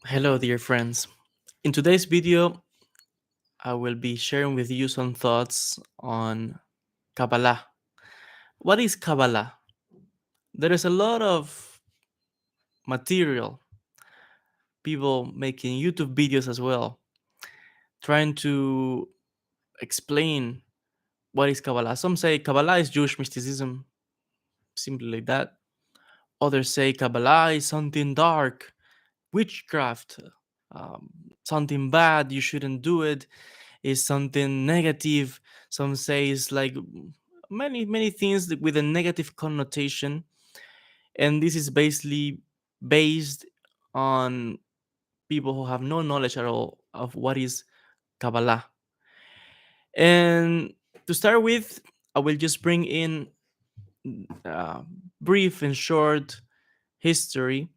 Hello, dear friends. In today's video, I will be sharing with you some thoughts on Kabbalah. What is Kabbalah? There is a lot of material, people making YouTube videos as well, trying to explain what is Kabbalah. Some say Kabbalah is Jewish mysticism, simply like that. Others say Kabbalah is something dark, witchcraft, um, something bad, you shouldn't do it, is something negative. Some say it's like many things with a negative connotation, and this is basically based on people who have no knowledge at all of what is Kabbalah. And to start with, I will just bring in uh, brief and short history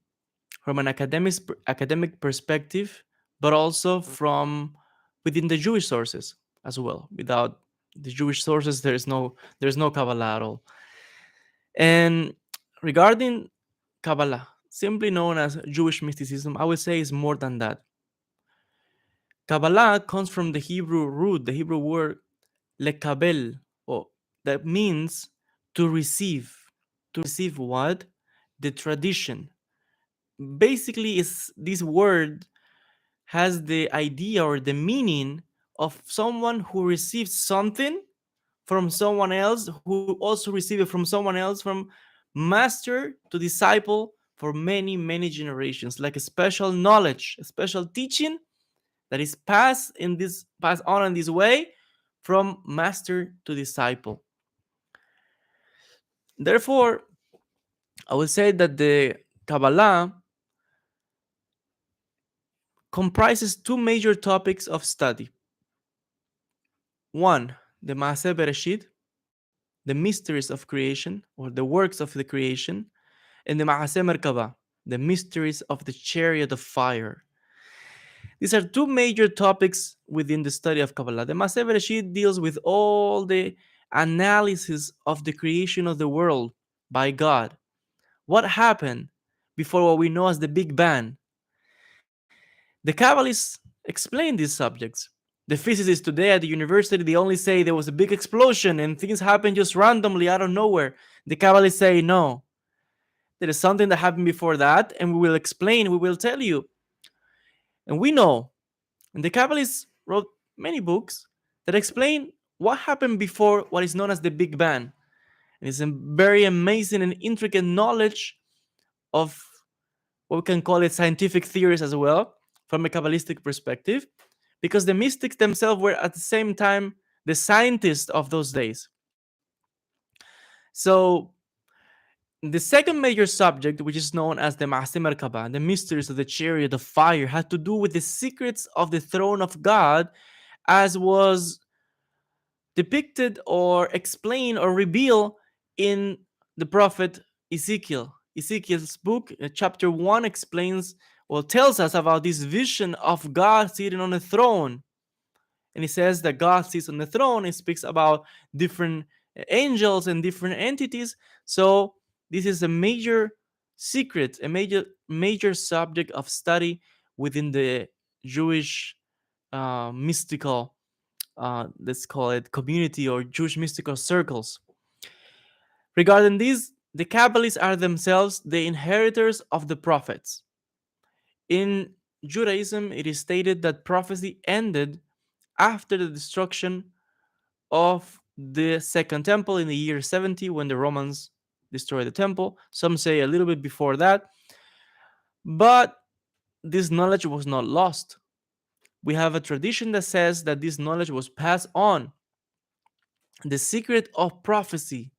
from an academic perspective, but also from within the Jewish sources as well. Without the Jewish sources, there's no Kabbalah at all. And regarding Kabbalah, simply known as Jewish mysticism, I would say is more than that. Kabbalah comes from the Hebrew root, the Hebrew word lekabel, or that means to receive. To receive what? The tradition. Basically, is this word has the idea or the meaning of someone who receives something from someone else, who also received it from someone else, from master to disciple for many generations, like a special knowledge, a special teaching that is passed on in this way from master to disciple. Therefore, I would say that the Kabbalah comprises two major topics of study. One, the Maaseh Bereshit, the mysteries of creation or the works of the creation, and the Maaseh Merkabah, the mysteries of the chariot of fire. These are two major topics within the study of Kabbalah. The Maaseh Bereshit deals with all the analysis of the creation of the world by God. What happened before what we know as the Big Bang? The Kabbalists explain these subjects. The physicists today at the university, they only say there was a big explosion and things happened just randomly out of nowhere. The Kabbalists say no. There is something that happened before that, and we will explain, we will tell you. And we know, and the Kabbalists wrote many books that explain what happened before what is known as the Big Bang. And it's a very amazing and intricate knowledge of what we can call it scientific theories as well, from a Kabbalistic perspective, because the mystics themselves were at the same time the scientists of those days. So the second major subject, which is known as the Ma'aseh Merkabah, the mysteries of the chariot of fire, had to do with the secrets of the throne of God, as was depicted or explained or revealed in the prophet Ezekiel. Ezekiel's book, chapter 1, explains or tells us about this vision of God sitting on a throne. And he says that God sits on the throne. He speaks about different angels and different entities. So this is a major secret, a major subject of study within the Jewish mystical, let's call it community or Jewish mystical circles. Regarding this, the Kabbalists are themselves the inheritors of the prophets. In Judaism, it is stated that prophecy ended after the destruction of the Second Temple in the year 70 when the Romans destroyed the temple. Some say a little bit before that. But this knowledge was not lost. We have a tradition that says that this knowledge was passed on. The secret of prophecy,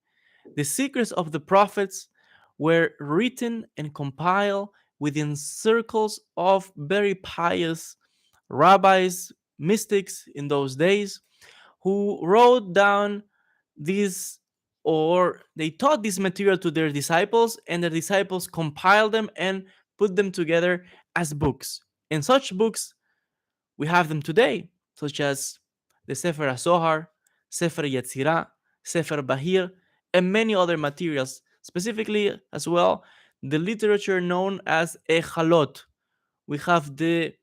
the secrets of the prophets were written and compiled within circles of very pious rabbis, mystics in those days, who wrote down these, or they taught this material to their disciples, and the disciples compiled them and put them together as books. And such books, we have them today, such as the Sefer HaZohar, Sefer Yetzirah, Sefer Bahir, and many other materials, specifically as well the literature known as Echalot, We have this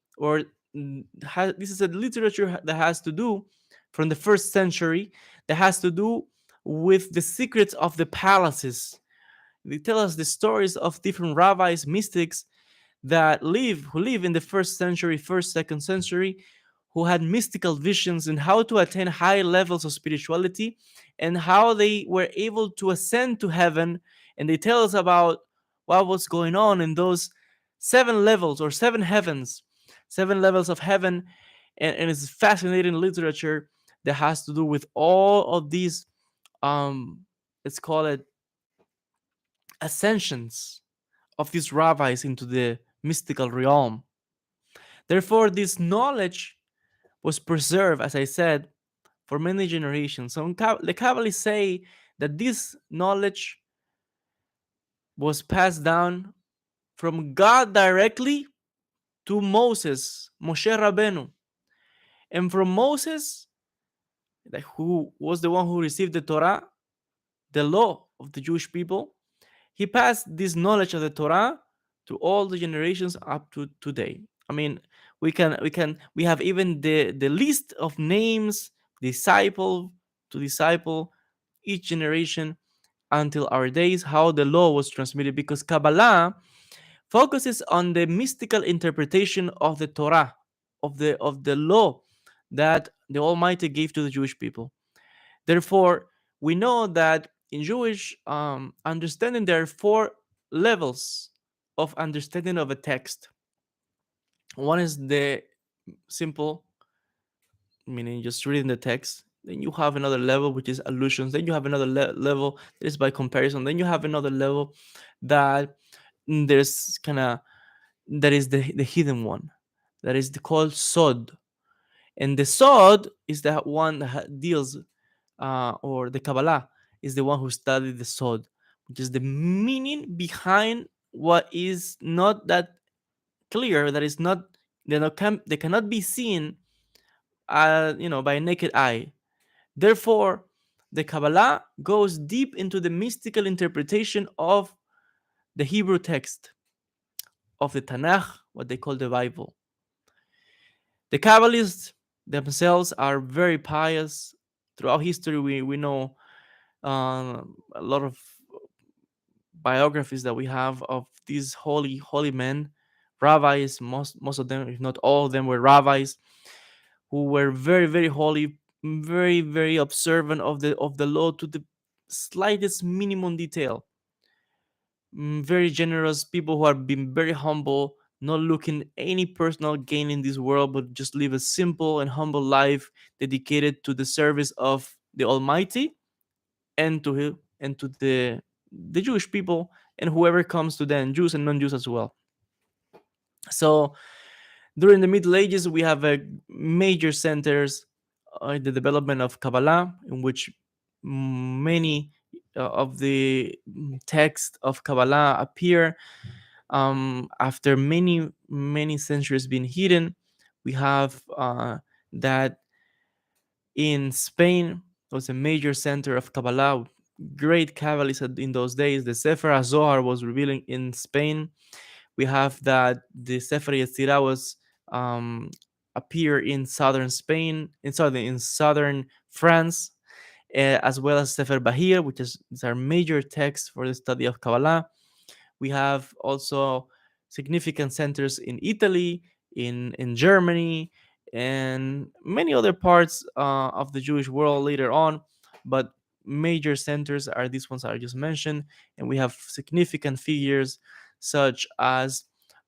is a literature that has to do from the first century, that has to do with the secrets of the palaces. They tell us the stories of different rabbis, mystics who live in the first century, first, second century, who had mystical visions and how to attain high levels of spirituality and how they were able to ascend to heaven. And they tell us about what was going on in those seven levels or seven heavens, seven levels of heaven. And it's fascinating literature that has to do with all of these, um, let's call it ascensions of these rabbis into the mystical realm. Therefore, this knowledge was preserved, as I said, for many generations. So the Kabbalists say that this knowledge was passed down from God directly to Moses, Moshe Rabbeinu. And from Moses, who was the one who received the Torah, the law of the Jewish people, he passed this knowledge of the Torah to all the generations up to today. I mean, we have even the list of names, disciple to disciple, each generation until our days, how the law was transmitted, because Kabbalah focuses on the mystical interpretation of the Torah, of the law that the Almighty gave to the Jewish people. Therefore, we know that in Jewish understanding, there are four levels of understanding of a text. One is the simple, meaning just reading the text. Then you have another level, which is allusions. Then you have another level that is by comparison. Then you have another level that there's kind of that is the hidden one, that is called sod. And the sod is the one that deals or the Kabbalah is the one who studied the Sod, which is the meaning behind what is not that clear, that is not they cannot be seen, by a naked eye. Therefore, the Kabbalah goes deep into the mystical interpretation of the Hebrew text of the Tanakh, what they call the Bible. The Kabbalists themselves are very pious. Throughout history, we know a lot of biographies that we have of these holy men, rabbis. Most of them, if not all of them, were rabbis who were very very holy, very very observant of the law to the slightest minimum detail. Very generous people who have been very humble, not looking any personal gain in this world, but just live a simple and humble life dedicated to the service of the Almighty and to the Jewish people and whoever comes to them, Jews and non-Jews as well. So during the Middle Ages, we have major centers in the development of Kabbalah, in which many of the texts of Kabbalah appear after many centuries being hidden. We have that in Spain was a major center of Kabbalah. Great Kabbalists in those days. The Sefer Zohar was revealing in Spain. We have that the Sefer Yetzirah was um, appear in southern Spain, in southern France, as well as Sefer Bahir, which is our major text for the study of Kabbalah. We have also significant centers in Italy, in Germany, and many other parts of the Jewish world later on. But major centers are these ones I just mentioned, and we have significant figures such as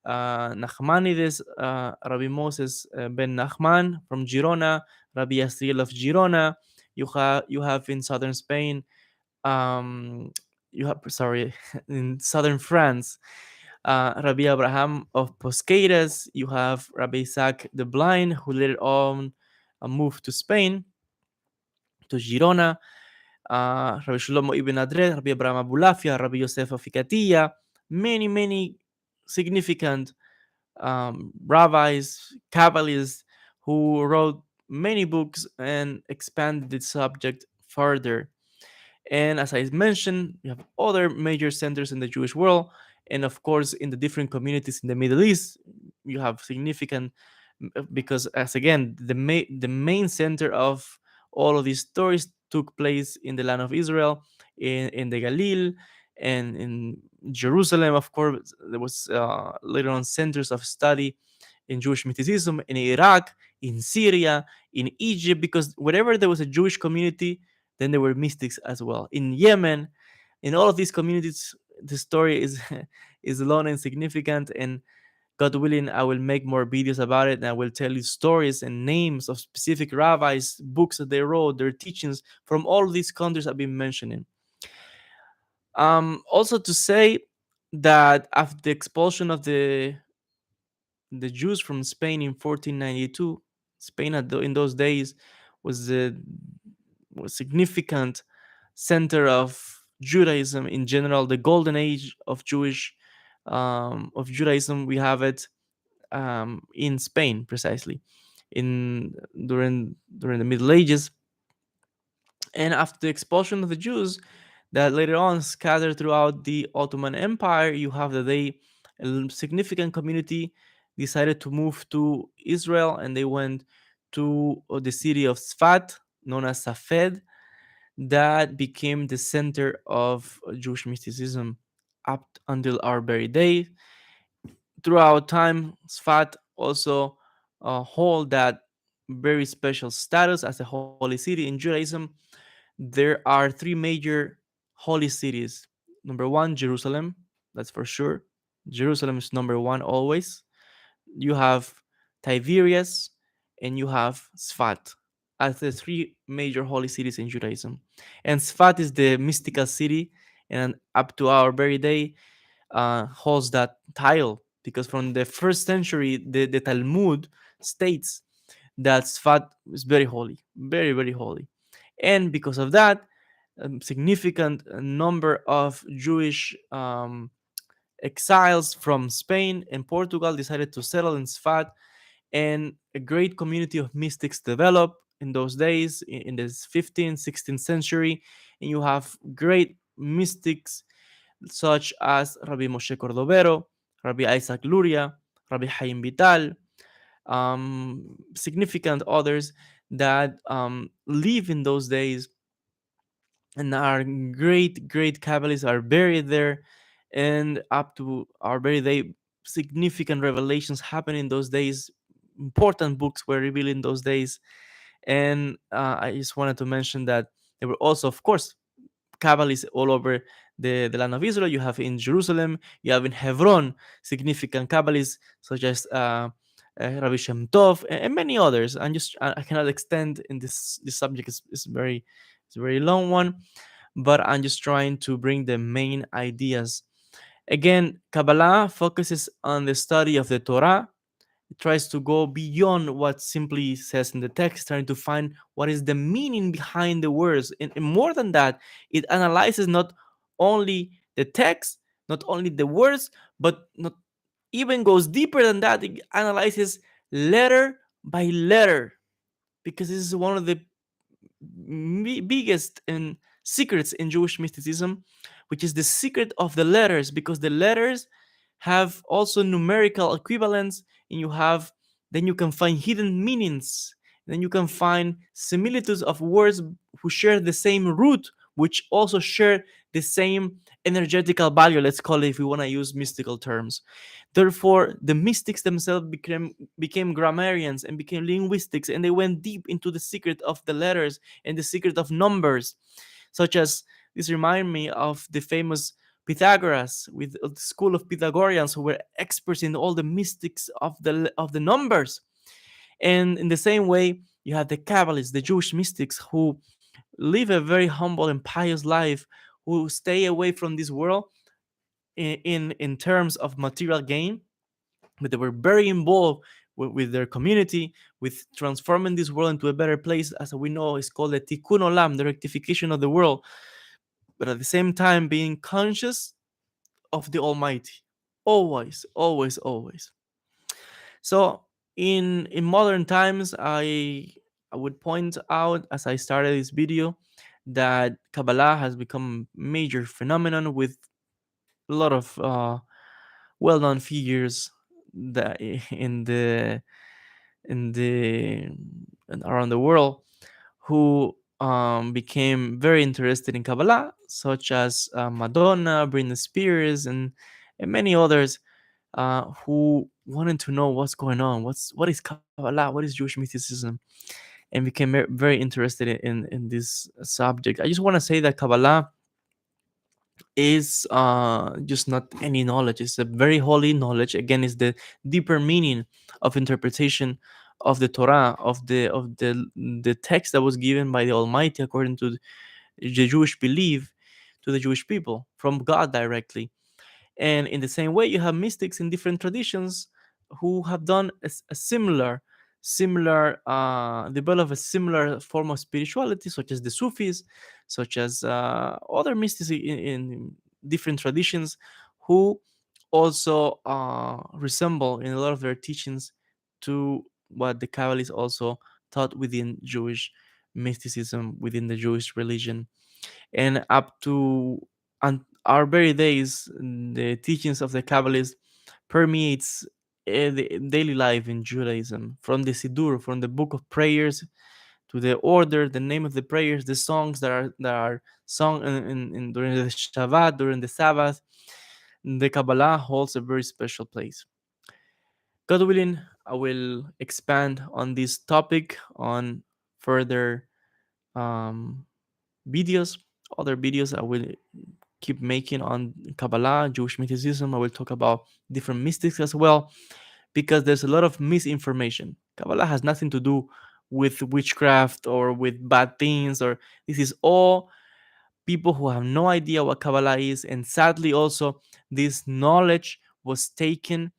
Nachmanides, Rabbi Moses ben Nachman from Girona, Rabbi Yasriel of Girona. You have in southern Spain, um, you have sorry, in southern France, Rabbi Abraham of Posqueiras. You have Rabbi Isaac the Blind, who later on moved to Spain, to Girona. Rabbi Shlomo ibn Adret, Rabbi Abraham Abulafia, Rabbi Yosef of Ficatilla, many significant rabbis, Kabbalists, who wrote many books and expanded the subject further. And as I mentioned, we have other major centers in the Jewish world, and of course, in the different communities in the Middle East. you have significant, because as again the main center of all of these stories took place in the land of Israel, in the Galil, and in Jerusalem. Of course, there was later on centers of study in Jewish mysticism in Iraq, in Syria, in Egypt, because wherever there was a Jewish community, then there were mystics as well. In Yemen, in all of these communities, the story is is long and significant. And God willing, I will make more videos about it, and I will tell you stories and names of specific rabbis, books that they wrote, their teachings from all of these countries I've been mentioning. Also to say that after the expulsion of the Jews from Spain in 1492, Spain in those days was a significant center of Judaism in general, the golden age of Judaism. We have it in Spain precisely in during the Middle Ages, and after the expulsion of the Jews that later on scattered throughout the Ottoman Empire, you have that a significant community decided to move to Israel, and they went to the city of Sfat, known as Safed, that became the center of Jewish mysticism up until our very day. Throughout time, Sfat also hold that very special status as a holy city in Judaism. There are three major holy cities. Number one, Jerusalem, that's for sure. Jerusalem is number one always. You have Tiberias, and you have Sfat as the three major holy cities in Judaism. And Sfat is the mystical city, and up to our very day holds that title, because from the first century, the Talmud states that Sfat is very holy, very, very holy. And because of that, a significant number of Jewish exiles from Spain and Portugal decided to settle in Sfat, and a great community of mystics developed in those days, in the 15th, 16th century. And you have great mystics such as Rabbi Moshe Cordovero, Rabbi Isaac Luria, Rabbi Haim Vital, significant others that live in those days and are great, great Kabbalists are buried there. And up to our very day, significant revelations happen in those days. Important books were revealed in those days. And I just wanted to mention that there were also, of course, Kabbalists all over the land of Israel. You have in Jerusalem, you have in Hebron, significant Kabbalists such as Rabbi Shem Tov, and many others. I cannot extend in this subject. Is very, it's a very long one, but I'm just trying to bring the main ideas. Again, Kabbalah focuses on the study of the Torah. It tries to go beyond what simply says in the text, trying to find what is the meaning behind the words. And more than that, it analyzes not only the text, not only the words, but not even goes deeper than that. It analyzes letter by letter, because this is one of the biggest and secrets in Jewish mysticism, which is the secret of the letters, because the letters have also numerical equivalents, and then you can find hidden meanings. Then you can find similitudes of words who share the same root, which also share the same energetical value, let's call it, if we want to use mystical terms. Therefore, the mystics themselves became grammarians and became linguistics, and they went deep into the secret of the letters and the secret of numbers, such as this remind me of the famous Pythagoras with the school of Pythagoreans, who were experts in all the mystics of the numbers. And in the same way, you have the Kabbalists, the Jewish mystics, who live a very humble and pious life, who stay away from this world in terms of material gain, but they were very involved with their community, with transforming this world into a better place, as we know is called the tikkun olam, the rectification of the world, but at the same time being conscious of the Almighty, always, always, always. So in modern times, I would point out, as I started this video, that Kabbalah has become a major phenomenon with a lot of well-known figures the in the in the around the world who became very interested in Kabbalah, such as Madonna, Britney Spears, and many others who wanted to know what's going on, what is Kabbalah, what is Jewish mysticism, and became very interested in this subject. I just want to say that Kabbalah is just not any knowledge. It's a very holy knowledge. Again, it's the deeper meaning of interpretation of the Torah, of the text that was given by the Almighty according to the Jewish belief to the Jewish people from God directly. And in the same way, you have mystics in different traditions who have done a similar develop a similar form of spirituality, such as the Sufis, such as other mystics in different traditions, who also resemble in a lot of their teachings to what the Kabbalists also taught within Jewish mysticism, within the Jewish religion. And up to our very days, the teachings of the Kabbalists permeates the daily life in Judaism, from the Siddur, from the book of prayers to the order, the name of the prayers, the songs that are sung during the Shabbat, during the Sabbath. The Kabbalah holds a very special place. God willing, I will expand on this topic on further um, videos, other videos I will keep making on Kabbalah, Jewish mysticism. I will talk about different mystics as well, because there's a lot of misinformation. Kabbalah has nothing to do with witchcraft or with bad things, or this is all people who have no idea what Kabbalah is. And sadly, also, this knowledge was taken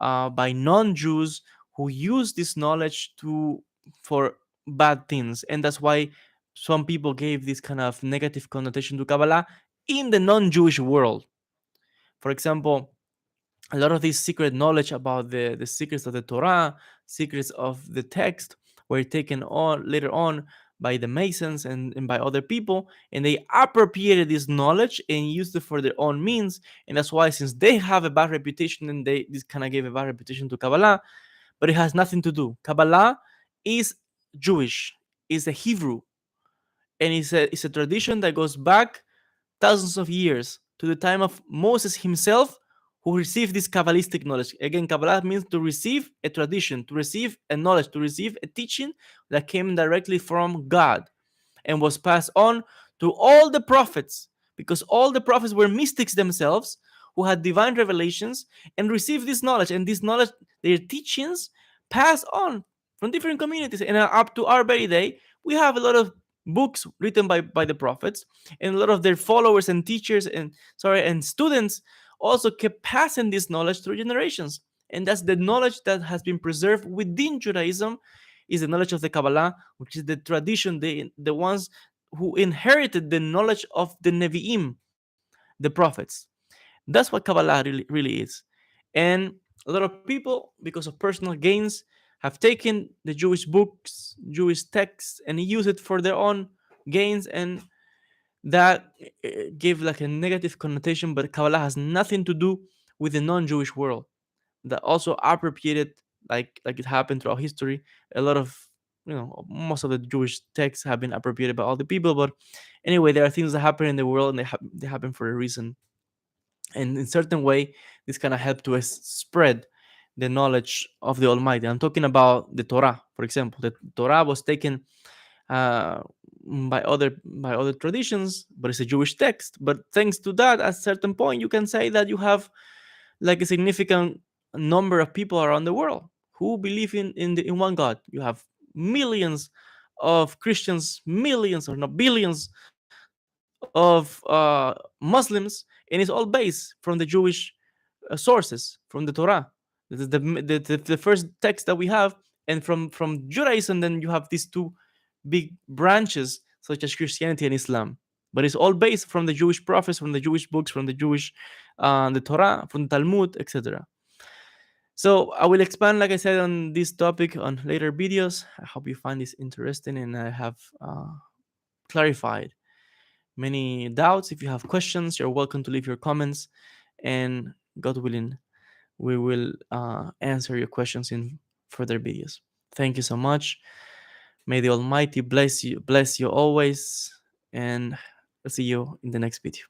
by non-Jews who use this knowledge to for bad things, and that's why some people gave this kind of negative connotation to Kabbalah in the non-Jewish world. For example, a lot of this secret knowledge about the secrets of the Torah, secrets of the text, were taken on later on by the Masons and by other people, and they appropriated this knowledge and used it for their own means. And that's why, since they have a bad reputation, and they this kind of gave a bad reputation to Kabbalah, but it has nothing to do. Kabbalah is Jewish, is a Hebrew, and it's a tradition that goes back thousands of years to the time of Moses himself, who received this Kabbalistic knowledge. Again, Kabbalah means to receive a tradition, to receive a knowledge, to receive a teaching that came directly from God and was passed on to all the prophets, because all the prophets were mystics themselves who had divine revelations and received this knowledge. And this knowledge, their teachings, passed on from different communities. And up to our very day, we have a lot of books written by the prophets, and a lot of their followers and teachers and students also kept passing this knowledge through generations. And that's the knowledge that has been preserved within Judaism, is the knowledge of the Kabbalah, which is the tradition, the ones who inherited the knowledge of the Nevi'im, the prophets. That's what Kabbalah really is. And a lot of people, because of personal gains, have taken the Jewish books, Jewish texts, and used it for their own gains, and that gave like a negative connotation. But Kabbalah has nothing to do with the non-Jewish world, that also appropriated, like it happened throughout history. A lot of, most of the Jewish texts have been appropriated by all the people. But anyway, there are things that happen in the world, and they happen for a reason. And in certain way, this kind of helped to spread the knowledge of the Almighty. I'm talking about the Torah, for example. The Torah was taken uh, by other traditions, but it's a Jewish text. But thanks to that, at a certain point, you can say that you have like a significant number of people around the world who believe in one God. You have millions of Christians, millions or not billions of Muslims, and it's all based from the Jewish sources, from the Torah. This is the first text that we have, and from Judaism, then you have these two big branches such as Christianity and Islam. But it's all based from the Jewish prophets, from the Jewish books, from the Jewish, the Torah, from the Talmud, etc. So I will expand, like I said, on this topic on later videos. I hope you find this interesting, and I have clarified many doubts. If you have questions, you're welcome to leave your comments, and God willing, we will answer your questions in further videos. Thank you so much. May the Almighty bless you always, and I'll see you in the next video.